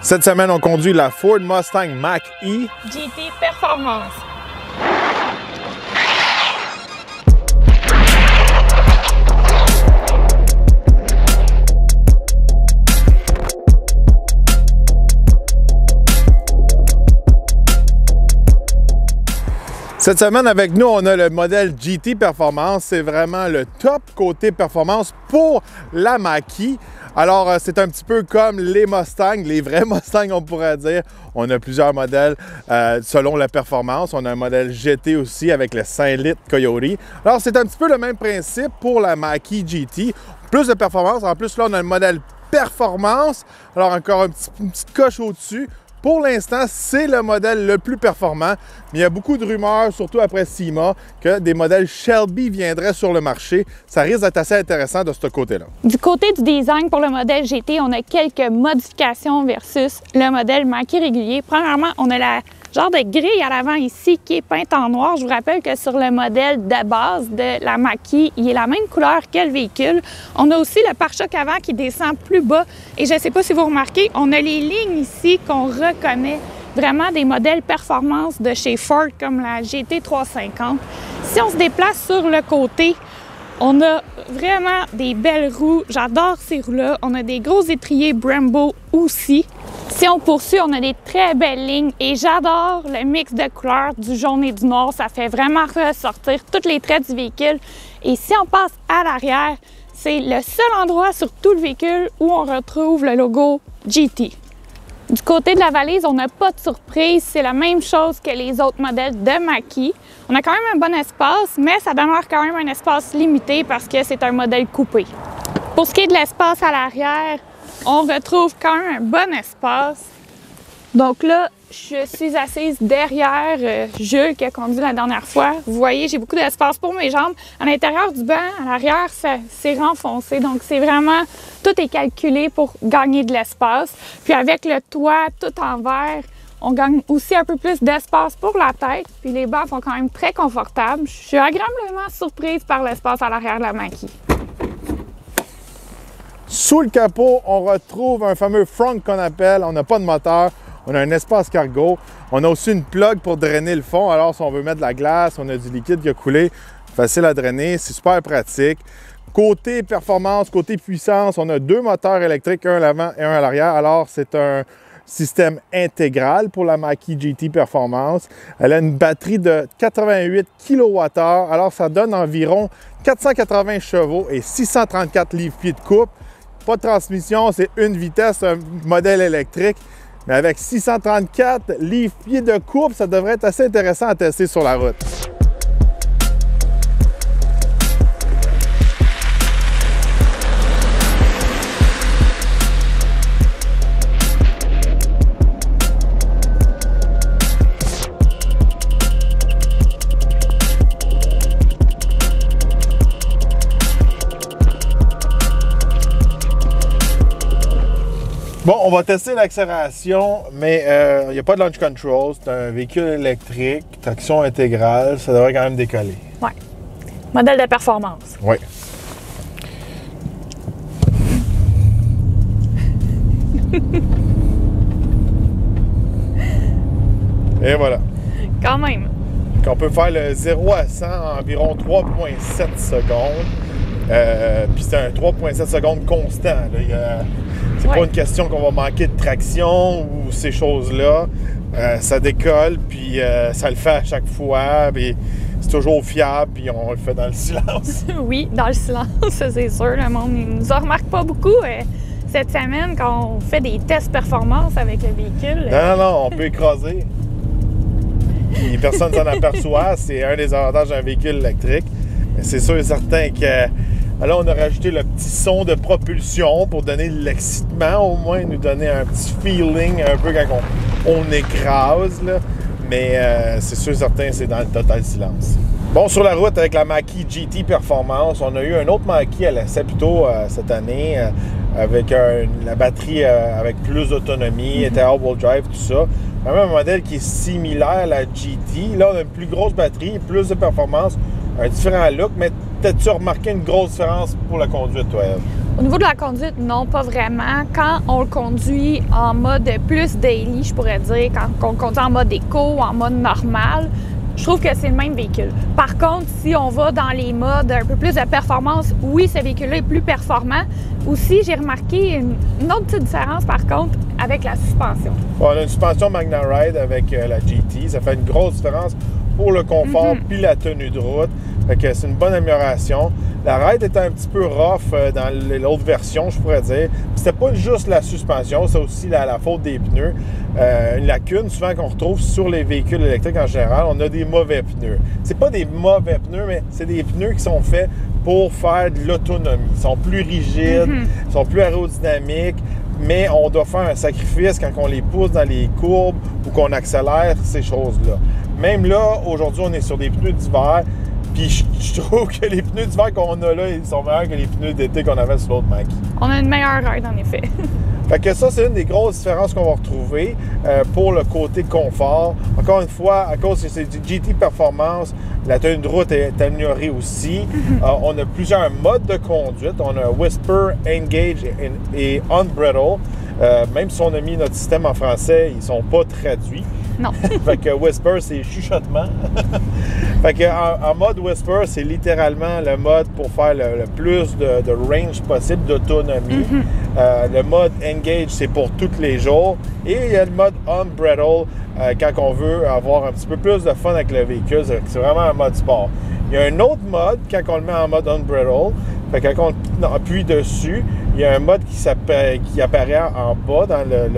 Cette semaine, on conduit la Ford Mustang Mach-E GT Performance. Cette semaine, avec nous, on a le modèle GT Performance. C'est vraiment le top côté performance pour la Mach-E. Alors, c'est un petit peu comme les Mustangs, les vrais Mustangs, on pourrait dire. On a plusieurs modèles selon la performance. On a un modèle GT aussi avec le 5 litres Coyote. Alors, c'est un petit peu le même principe pour la Mach-E GT. Plus de performance. En plus, là, on a le modèle performance. Alors, encore une petite coche au-dessus. Pour l'instant, c'est le modèle le plus performant, mais il y a beaucoup de rumeurs, surtout après SEMA, que des modèles Shelby viendraient sur le marché. Ça risque d'être assez intéressant de ce côté-là. Du côté du design pour le modèle GT, on a quelques modifications versus le modèle Mach-E régulier. Premièrement, on a la genre de grille à l'avant ici qui est peinte en noir. Je vous rappelle que sur le modèle de base de la Mach-E, il est la même couleur que le véhicule. On a aussi le pare-choc avant qui descend plus bas. Et je ne sais pas si vous remarquez, on a les lignes ici qu'on reconnaît vraiment des modèles performance de chez Ford comme la GT350. Si on se déplace sur le côté, on a vraiment des belles roues. J'adore ces roues-là. On a des gros étriers Brembo aussi. Si on poursuit, on a des très belles lignes et j'adore le mix de couleurs du jaune et du noir. Ça fait vraiment ressortir tous les traits du véhicule. Et si on passe à l'arrière, c'est le seul endroit sur tout le véhicule où on retrouve le logo GT. Du côté de la valise, on n'a pas de surprise. C'est la même chose que les autres modèles de Mach-E. On a quand même un bon espace, mais ça demeure quand même un espace limité parce que c'est un modèle coupé. Pour ce qui est de l'espace à l'arrière, on retrouve quand même un bon espace. Donc là, je suis assise derrière Jules qui a conduit la dernière fois. Vous voyez, j'ai beaucoup d'espace pour mes jambes. À l'intérieur du banc, à l'arrière, c'est renfoncé. Donc c'est vraiment, tout est calculé pour gagner de l'espace. Puis avec le toit tout en verre, on gagne aussi un peu plus d'espace pour la tête. Puis les bancs sont quand même très confortables. Je suis agréablement surprise par l'espace à l'arrière de la Mach-E. Sous le capot, on retrouve un fameux frunk qu'on appelle. On n'a pas de moteur. On a un espace cargo. On a aussi une plug pour drainer le fond. Alors, si on veut mettre de la glace, on a du liquide qui a coulé, facile à drainer. C'est super pratique. Côté performance, côté puissance, on a deux moteurs électriques, un à l'avant et un à l'arrière. Alors, c'est un système intégral pour la Mach-E GT Performance. Elle a une batterie de 88 kWh. Alors, ça donne environ 480 chevaux et 634 livres-pieds de couple. Pas de transmission, c'est une vitesse, un modèle électrique. Mais avec 634 livres-pieds de courbe, ça devrait être assez intéressant à tester sur la route. Bon, on va tester l'accélération, mais il n'y a pas de launch control. C'est un véhicule électrique, traction intégrale. Ça devrait quand même décoller. Oui. Modèle de performance. Oui. Et voilà. Quand même. On peut faire le 0 à 100 en environ 3,7 secondes. Puis c'est un 3,7 secondes constant. C'est pas une question qu'on va manquer de traction ou ces choses-là. Ça décolle, puis ça le fait à chaque fois. Puis c'est toujours fiable, puis on le fait dans le silence. Oui, dans le silence, c'est sûr. Le monde ne nous en remarque pas beaucoup cette semaine quand on fait des tests performance avec le véhicule. Non, on peut écraser. Puis personne ne s'en aperçoit. C'est un des avantages d'un véhicule électrique. Mais c'est sûr et certain que là, on a rajouté le petit son de propulsion pour donner de l'excitement, au moins nous donner un petit feeling un peu quand on écrase. Là. Mais c'est sûr et certain, c'est dans le total silence. Bon, sur la route avec la Mach-E GT Performance, on a eu un autre Mach-E à l'essai plus tôt cette année avec la batterie avec plus d'autonomie, était all-wheel drive, tout ça. Même un modèle qui est similaire à la GT. Là, on a une plus grosse batterie, plus de performance, un différent look, mais t'as-tu remarqué une grosse différence pour la conduite, toi, Eve? Au niveau de la conduite, non, pas vraiment. Quand on le conduit en mode plus daily, je pourrais dire, quand on le conduit en mode éco ou en mode normal, je trouve que c'est le même véhicule. Par contre, si on va dans les modes un peu plus de performance, oui, ce véhicule-là est plus performant. Aussi, j'ai remarqué une autre petite différence, par contre, avec la suspension. Bon, on a une suspension Magnaride avec la GT. Ça fait une grosse différence pour le confort puis la tenue de route. Fait que c'est une bonne amélioration. La ride était un petit peu rough dans l'autre version, je pourrais dire. C'était pas juste la suspension, c'est aussi la faute des pneus. Une lacune souvent qu'on retrouve sur les véhicules électriques en général, on a des mauvais pneus. C'est pas des mauvais pneus, mais c'est des pneus qui sont faits pour faire de l'autonomie. Ils sont plus rigides, ils sont plus aérodynamiques, mais on doit faire un sacrifice quand on les pousse dans les courbes ou qu'on accélère ces choses-là. Même là, aujourd'hui, on est sur des pneus d'hiver. Puis je trouve que les pneus d'hiver qu'on a là, ils sont meilleurs que les pneus d'été qu'on avait sur l'autre Mackie. On a une meilleure ride, en effet. Fait que ça, c'est une des grosses différences qu'on va retrouver pour le côté confort. Encore une fois, à cause que c'est du GT Performance, la tenue de route est améliorée aussi. On a plusieurs modes de conduite. On a Whisper, Engage et Unbridle. Même si on a mis notre système en français, ils ne sont pas traduits. Non. Fait que Whisper, c'est chuchotement. Fait que en mode Whisper, c'est littéralement le mode pour faire le plus de range possible, d'autonomie. Le mode Engage, c'est pour tous les jours. Et il y a le mode Unbridle, quand on veut avoir un petit peu plus de fun avec le véhicule. C'est vraiment un mode sport. Il y a un autre mode, quand on le met en mode Unbridle, fait que quand on appuie dessus, il y a un mode qui apparaît en bas,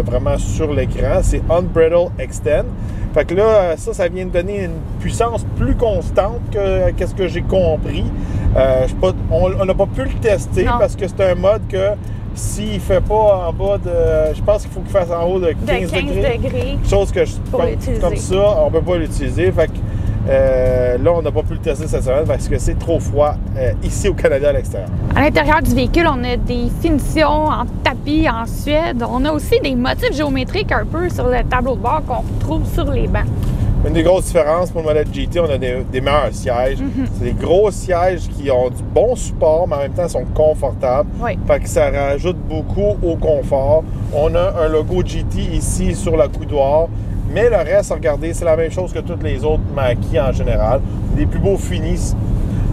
vraiment sur l'écran. C'est Unbridle Extend. Fait que là, ça vient de donner une puissance plus constante que ce que j'ai compris. On n'a pas pu le tester parce que c'est un mode que s'il ne fait pas en bas de... Je pense qu'il faut qu'il fasse en haut de 15 degrés. Chose que comme ça, on ne peut pas l'utiliser. Fait que là, on n'a pas pu le tester cette semaine parce que c'est trop froid ici au Canada à l'extérieur. À l'intérieur du véhicule, on a des finitions en tapis en Suède. On a aussi des motifs géométriques un peu sur le tableau de bord qu'on retrouve sur les bancs. Une des grosses différences pour le modèle GT, on a des meilleurs sièges. C'est des gros sièges qui ont du bon support, mais en même temps sont confortables. Oui. Fait que ça rajoute beaucoup au confort. On a un logo GT ici sur le coudoir. Mais le reste, regardez, c'est la même chose que toutes les autres Mackie en général. Des plus beaux finis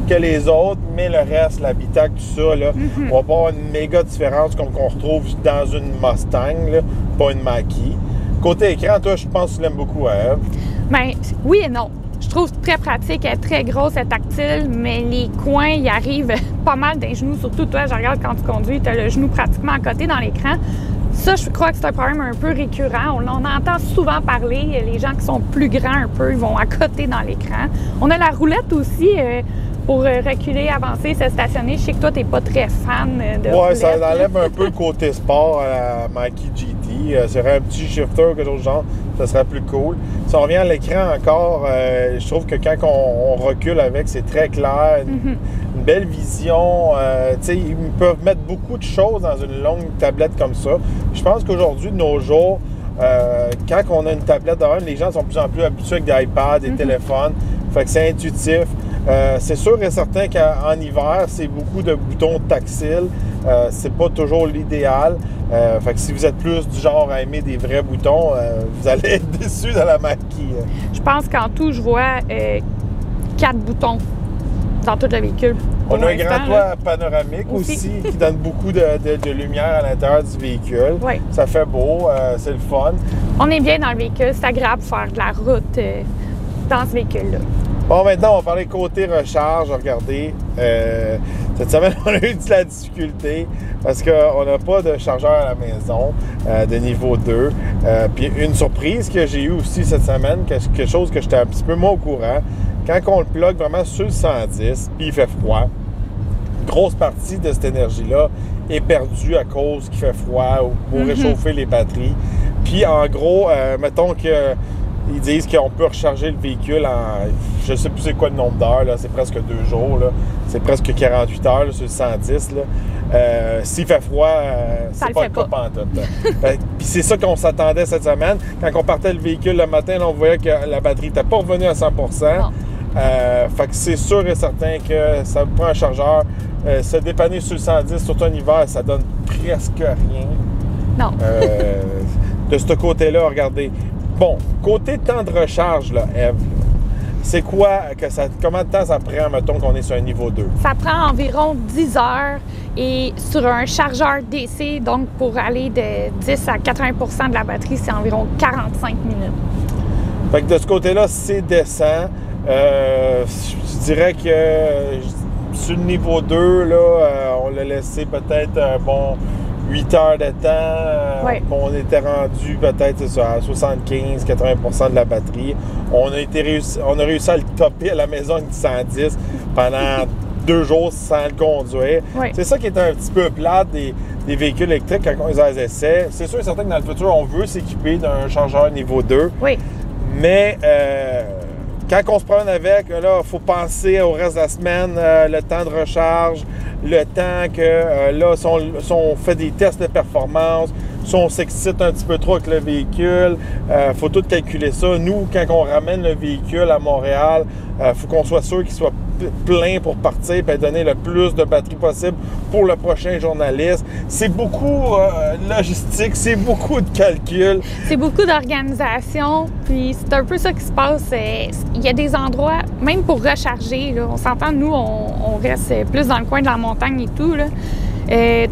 que les autres, mais le reste, l'habitacle, tout ça, là, on va pas avoir une méga différence comme qu'on retrouve dans une Mustang, là, pas une Mackie. Côté écran, toi, je pense que tu l'aimes beaucoup, hein? Bien, oui et non. Je trouve très pratique, elle est très grosse, elle est tactile, mais les coins, ils arrivent pas mal des genoux. Surtout toi, je regarde quand tu conduis, tu as le genou pratiquement à côté dans l'écran. Ça, je crois que c'est un problème un peu récurrent. On en entend souvent parler. Les gens qui sont plus grands un peu, ils vont à côté dans l'écran. On a la roulette aussi pour reculer, avancer, se stationner. Je sais que toi, tu n'es pas très fan de roulette. Oui, ça enlève un peu le côté sport à la Mackie GT. Serait un petit shifter ou quelque chose de genre, ça serait plus cool. Si on revient à l'écran encore, je trouve que quand on recule avec, c'est très clair. Une belle vision. Ils peuvent mettre beaucoup de choses dans une longue tablette comme ça. Je pense qu'aujourd'hui, de nos jours, quand on a une tablette devant, les gens sont de plus en plus habitués avec des iPads, des téléphones. Fait que c'est intuitif. C'est sûr et certain qu'en hiver, c'est beaucoup de boutons tactiles. C'est pas toujours l'idéal. Fait que si vous êtes plus du genre à aimer des vrais boutons, vous allez être déçus de la Mackie. Je pense qu'en tout, je vois 4 boutons dans tout le véhicule. On a un grand toit panoramique aussi qui donne beaucoup de lumière à l'intérieur du véhicule. Oui. Ça fait beau, c'est le fun. On est bien dans le véhicule, c'est agréable de faire de la route dans ce véhicule-là. Bon, maintenant, on va parler côté recharge. Regardez, cette semaine, on a eu de la difficulté parce qu'on n'a pas de chargeur à la maison de niveau 2. Puis une surprise que j'ai eue aussi cette semaine, quelque chose que j'étais un petit peu moins au courant, quand on le plug vraiment sur le 110, puis il fait froid, une grosse partie de cette énergie-là est perdue à cause qu'il fait froid ou pour réchauffer les batteries. Puis en gros, mettons que ils disent qu'on peut recharger le véhicule en, je sais plus c'est quoi le nombre d'heures, là, c'est presque 2 jours, là. C'est presque 48 heures là, sur le 110. S'il fait froid, c'est pas le cas pantoute. Puis c'est ça qu'on s'attendait cette semaine. Quand on partait le véhicule le matin, là, on voyait que la batterie n'était pas revenue à 100%. Fait que c'est sûr et certain que ça prend un chargeur. Se dépanner sur le 110, surtout en hiver, ça donne presque rien. Non. De ce côté-là, regardez. Bon, côté temps de recharge, là, Ève, c'est quoi, combien de temps ça prend, mettons, qu'on est sur un niveau 2? Ça prend environ 10 heures et sur un chargeur DC, donc pour aller de 10 à 80 de la batterie, c'est environ 45 minutes. Fait que de ce côté-là, c'est décent. Je dirais que sur le niveau 2, là, on l'a laissé peut-être un bon 8 heures de temps. Oui. On était rendu peut-être à 75-80 de la batterie. On a réussi à le topper à la maison avec 110 pendant 2 jours sans le conduire. Oui. C'est ça qui est un petit peu plate des véhicules électriques quand on les essaie. C'est sûr et certain que dans le futur, on veut s'équiper d'un chargeur niveau 2. Oui. Mais quand on se promène avec, là, il faut penser au reste de la semaine, le temps de recharge, le temps que, là, si on fait des tests de performance, si on s'excite un petit peu trop avec le véhicule, il faut tout calculer ça. Nous, quand on ramène le véhicule à Montréal, il faut qu'on soit sûr qu'il soit plein pour partir et donner le plus de batterie possible pour le prochain journaliste. C'est beaucoup de logistique, c'est beaucoup de calcul. C'est beaucoup d'organisation, puis c'est un peu ça qui se passe. Il y a des endroits, même pour recharger, là, on s'entend, nous, on reste plus dans le coin de la montagne et tout, là.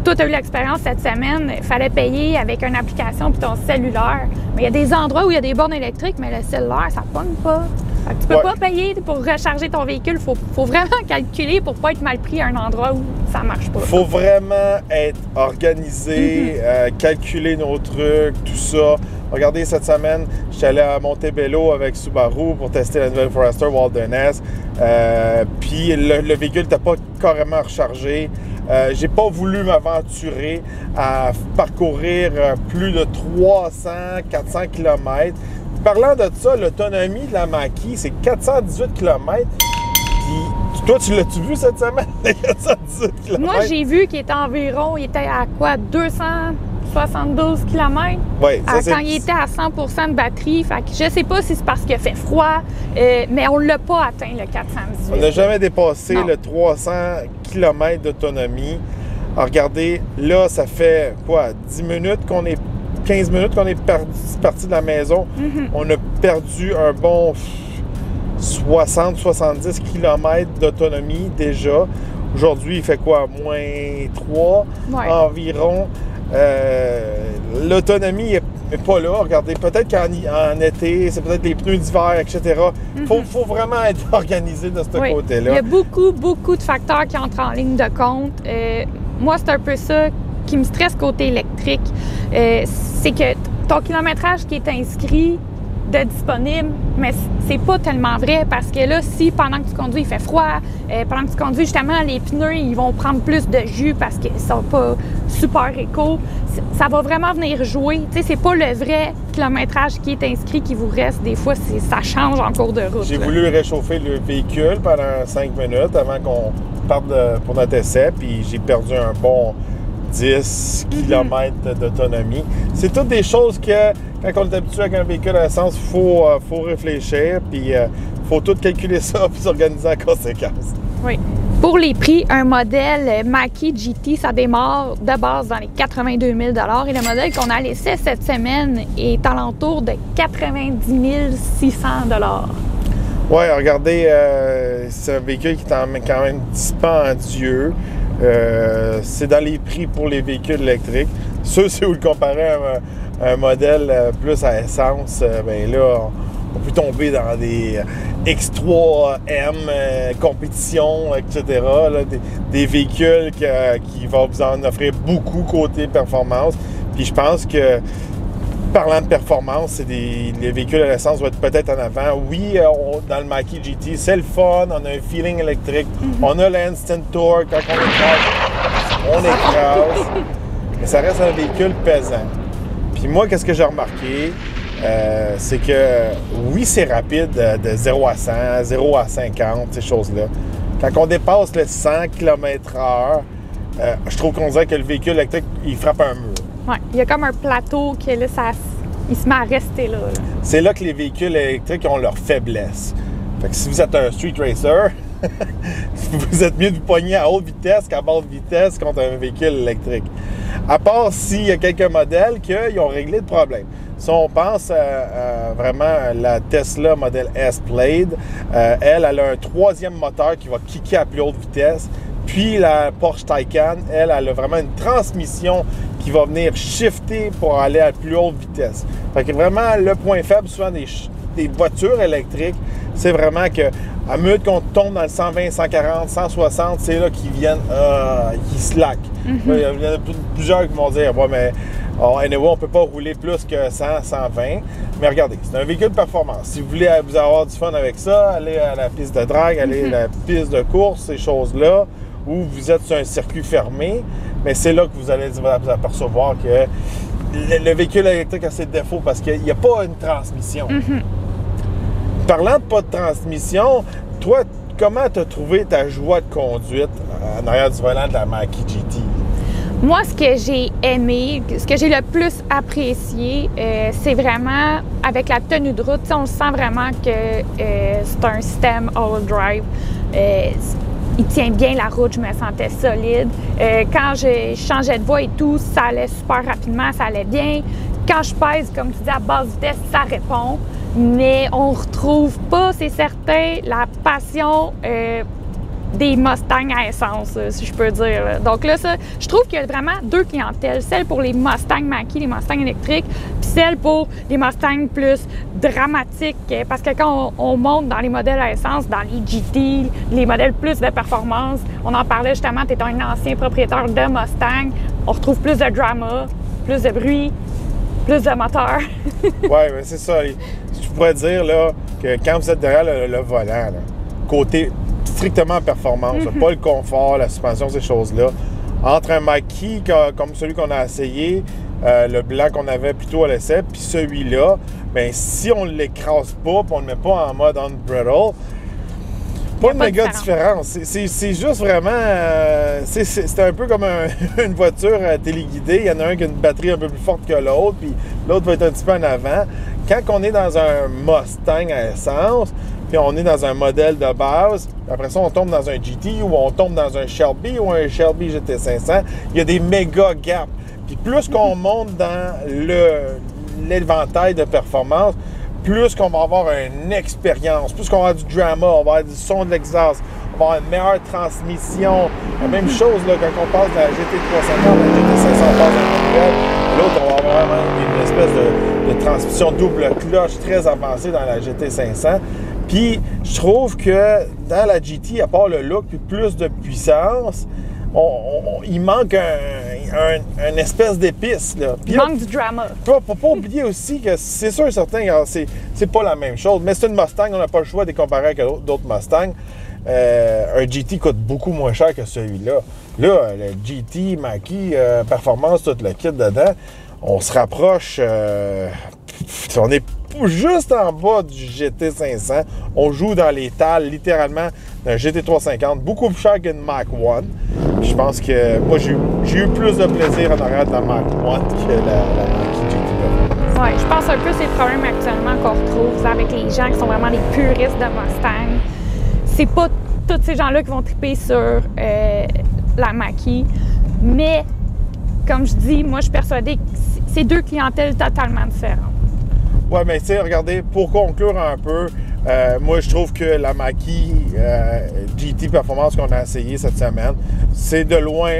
Toi, tu as eu l'expérience cette semaine, il fallait payer avec une application puis ton cellulaire. Mais il y a des endroits où il y a des bornes électriques, mais le cellulaire, ça ne pogne pas. Fait que tu peux pas payer pour recharger ton véhicule. Faut vraiment calculer pour ne pas être mal pris à un endroit où ça marche pas. Faut vraiment être organisé, calculer nos trucs, tout ça. Regardez, cette semaine, je suis allé à Montebello avec Subaru pour tester la nouvelle Forester Wilderness. Puis le véhicule n'était pas carrément rechargé. J'ai pas voulu m'aventurer à parcourir plus de 300-400 km. Parlant de ça, l'autonomie de la Mach-E, c'est 418 km. Puis, toi, tu l'as-tu vu cette semaine, les 418 km? Moi, j'ai vu qu'il était environ, il était à quoi, 272 km? Oui, quand il était à 100 de batterie. Fait que je sais pas si c'est parce qu'il a fait froid, mais on l'a pas atteint, le 418. On n'a jamais dépassé Non. le 300 km d'autonomie. Alors, regardez, là, ça fait quoi, 10 minutes qu'on est 15 minutes qu'on est parti de la maison. On a perdu un bon 60-70 km d'autonomie déjà. Aujourd'hui, il fait quoi? Moins 3 environ. L'autonomie n'est pas là. Regardez, peut-être qu'en été, c'est peut-être les pneus d'hiver, etc. Il faut vraiment être organisé de ce côté-là. Il y a beaucoup de facteurs qui entrent en ligne de compte. Moi, c'est un peu ça qui me stresse côté électrique. C'est que ton kilométrage qui est inscrit de disponible, mais c'est pas tellement vrai parce que là, si pendant que tu conduis, il fait froid, pendant que tu conduis, justement, les pneus, ils vont prendre plus de jus parce qu'ils sont pas super éco, ça va vraiment venir jouer. Tu sais, c'est pas le vrai kilométrage qui est inscrit qui vous reste. Des fois, ça change en cours de route. J'ai voulu réchauffer le véhicule pendant 5 minutes avant qu'on parte pour notre essai, puis j'ai perdu un bon 10 km d'autonomie. C'est toutes des choses que, quand on est habitué avec un véhicule à essence, il faut réfléchir, puis il faut tout calculer ça, puis s'organiser en conséquence. Oui. Pour les prix, un modèle Mach-E GT, ça démarre de base dans les 82 000 et le modèle qu'on a laissé cette semaine est alentour de 90 600 Oui, regardez, c'est un véhicule qui est quand même dispendieux. C'est dans les prix pour les véhicules électriques. Ça, si vous le comparez à un modèle plus à essence, bien là, on peut tomber dans des X3M, compétition, etc. Là, des véhicules qui vont vous en offrir beaucoup côté performance. Puis je pense que, parlant de performance, les véhicules à l'essence vont être peut-être en avant. Oui, dans le Mach-E GT, c'est le fun, on a un feeling électrique, on a l'instant torque, quand on écrase, mais ça reste un véhicule pesant. Puis moi, qu'est-ce que j'ai remarqué? C'est que oui, c'est rapide de 0 à 100, 0 à 50, ces choses-là. Quand on dépasse le 100 km/h, je trouve qu'on dirait que le véhicule électrique, il frappe un mur. Oui, il y a comme un plateau qui là, il se met à rester là. C'est là que les véhicules électriques ont leur faiblesse. Fait que si vous êtes un street racer, vous êtes mieux de vous pogner à haute vitesse qu'à basse vitesse contre un véhicule électrique. À part s'il y a quelques modèles qui ont réglé le problème. Si on pense à vraiment la Tesla modèle S-Plaid, elle a un troisième moteur qui va kicker à plus haute vitesse. Puis la Porsche Taycan, elle a vraiment une transmission qui va venir shifter pour aller à plus haute vitesse. Fait que vraiment, le point faible souvent des voitures électriques, c'est vraiment que à mesure qu'on tombe dans le 120, 140, 160, c'est là qu'ils viennent, qui slack. Il y en a plusieurs qui vont dire, ouais, mais anyway, on ne peut pas rouler plus que 100, 120. Mais regardez, c'est un véhicule performance. Si vous voulez vous avoir du fun avec ça, allez à la piste de drague, allez à la piste de course, ces choses-là, où vous êtes sur un circuit fermé, mais c'est là que vous allez vous apercevoir que le véhicule électrique a ses défauts parce qu'il n'y a pas une transmission. Parlant de pas de transmission, toi, comment tu as trouvé ta joie de conduite en arrière du volant de la Mach-E GT? Moi, ce que j'ai aimé, ce que j'ai le plus apprécié, c'est vraiment avec la tenue de route. On le sent vraiment que c'est un système all-wheel drive. Il tient bien la route, je me sentais solide. Quand je changeais de voie et tout, ça allait super rapidement, ça allait bien. Quand je pèse, comme tu dis, à basse vitesse, ça répond. Mais on ne retrouve pas, c'est certain, la passion des Mustangs à essence, si je peux dire. Là. Donc là, ça, je trouve qu'il y a vraiment deux clientèles. Celle pour les Mustangs Mach-E, les Mustangs électriques, puis celle pour les Mustangs plus dramatiques. Parce que quand on monte dans les modèles à essence, dans les GT, les modèles plus de performance, on en parlait justement, tu es un ancien propriétaire de Mustang, on retrouve plus de drama, plus de bruit, plus de moteur. Oui, mais c'est ça. Je pourrais dire là, que quand vous êtes derrière le volant, là, côté strictement performance, pas le confort, la suspension, ces choses-là, entre un Mach-E comme celui qu'on a essayé, le blanc qu'on avait plutôt à l'essai, puis celui-là, bien, si on ne l'écrase pas, puis on ne le met pas en mode on-brittle, pas de méga différence. C'est juste vraiment... c'est un peu comme une voiture téléguidée. Il y en a un qui a une batterie un peu plus forte que l'autre, puis l'autre va être un petit peu en avant. Quand on est dans un Mustang à essence, puis on est dans un modèle de base, après ça, on tombe dans un GT ou on tombe dans un Shelby ou un Shelby GT500, il y a des méga gaps. Puis plus qu'on monte dans l'éventail de performance, plus qu'on va avoir une expérience, plus qu'on va avoir du drama, on va avoir du son de l'exhaust, on va avoir une meilleure transmission. La même chose là, quand on passe de la GT350 à la GT500, on passe à manuel. L'autre, on va avoir vraiment une espèce de transmission double cloche très avancée dans la GT500. Puis, je trouve que dans la GT, à part le look et plus de puissance, il manque un espèce d'épice. Il manque du drama. Faut pas oublier aussi que c'est sûr et certain, c'est pas la même chose. Mais c'est une Mustang, on n'a pas le choix de les comparer avec d'autres Mustangs. Un GT coûte beaucoup moins cher que celui-là. Là, le GT, Mach-E, performance, tout le kit dedans, on se rapproche... on est juste en bas du GT500. On joue dans les tales, littéralement, d'un GT350, beaucoup plus cher qu'une Mach-1. Je pense que moi, j'ai eu plus de plaisir en arrière de la Mach-1 que la Mach-E GT. Oui, je pense un peu c'est le problème actuellement qu'on retrouve avec les gens qui sont vraiment des puristes de Mustang. C'est pas tous ces gens-là qui vont triper sur la Mach-E, mais comme je dis, moi, je suis persuadée que c'est deux clientèles totalement différentes. Oui, mais tu sais, regardez, pour conclure un peu, moi, je trouve que la Mach-E GT Performance qu'on a essayé cette semaine, c'est de loin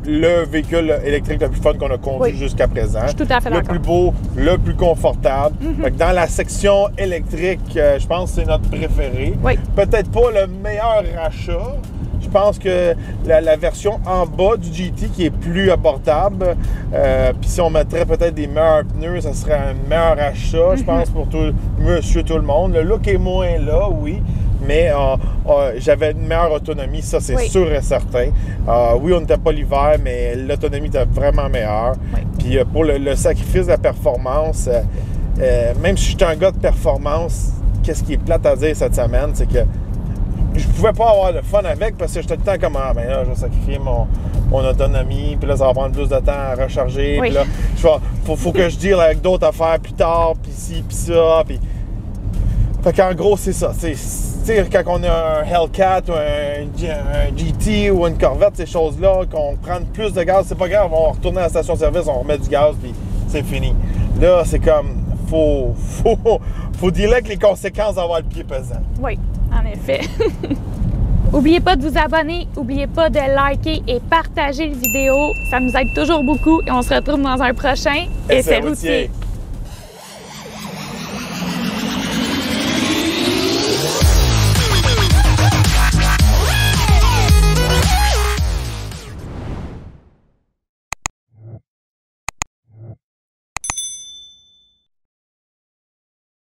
le véhicule électrique le plus fun qu'on a conduit jusqu'à présent. Je suis tout à fait d'accord. Le plus beau, le plus confortable. Fait que dans la section électrique, je pense que c'est notre préféré. Oui. Peut-être pas le meilleur achat. Je pense que la version en bas du GT qui est plus abordable, puis si on mettrait peut-être des meilleurs pneus, ça serait un meilleur achat, je pense, pour monsieur tout le monde. Le look est moins là, oui, mais j'avais une meilleure autonomie, ça c'est sûr et certain. Oui, on n'était pas l'hiver, mais l'autonomie était vraiment meilleure. Oui. Puis pour le sacrifice de la performance, même si je suis un gars de performance, qu'est-ce qui est plate à dire cette semaine, c'est que je pouvais pas avoir de fun avec parce que j'étais tout le temps comme ben là, je vais sacrifier mon autonomie, puis là, ça va prendre plus de temps à recharger, puis là, faut que je deal avec d'autres affaires plus tard, puis ci, puis ça, puis... Fait qu'en gros, c'est ça. Quand on a un Hellcat ou un GT ou une Corvette, ces choses-là, qu'on prenne plus de gaz, c'est pas grave, on va retourner à la station-service, on remet du gaz, puis c'est fini. Là, c'est comme, faut dealer avec les conséquences d'avoir le pied pesant. Oui, en effet. N'oubliez pas de vous abonner, n'oubliez pas de liker et partager la vidéo. Ça nous aide toujours beaucoup et on se retrouve dans un prochain Essai routier.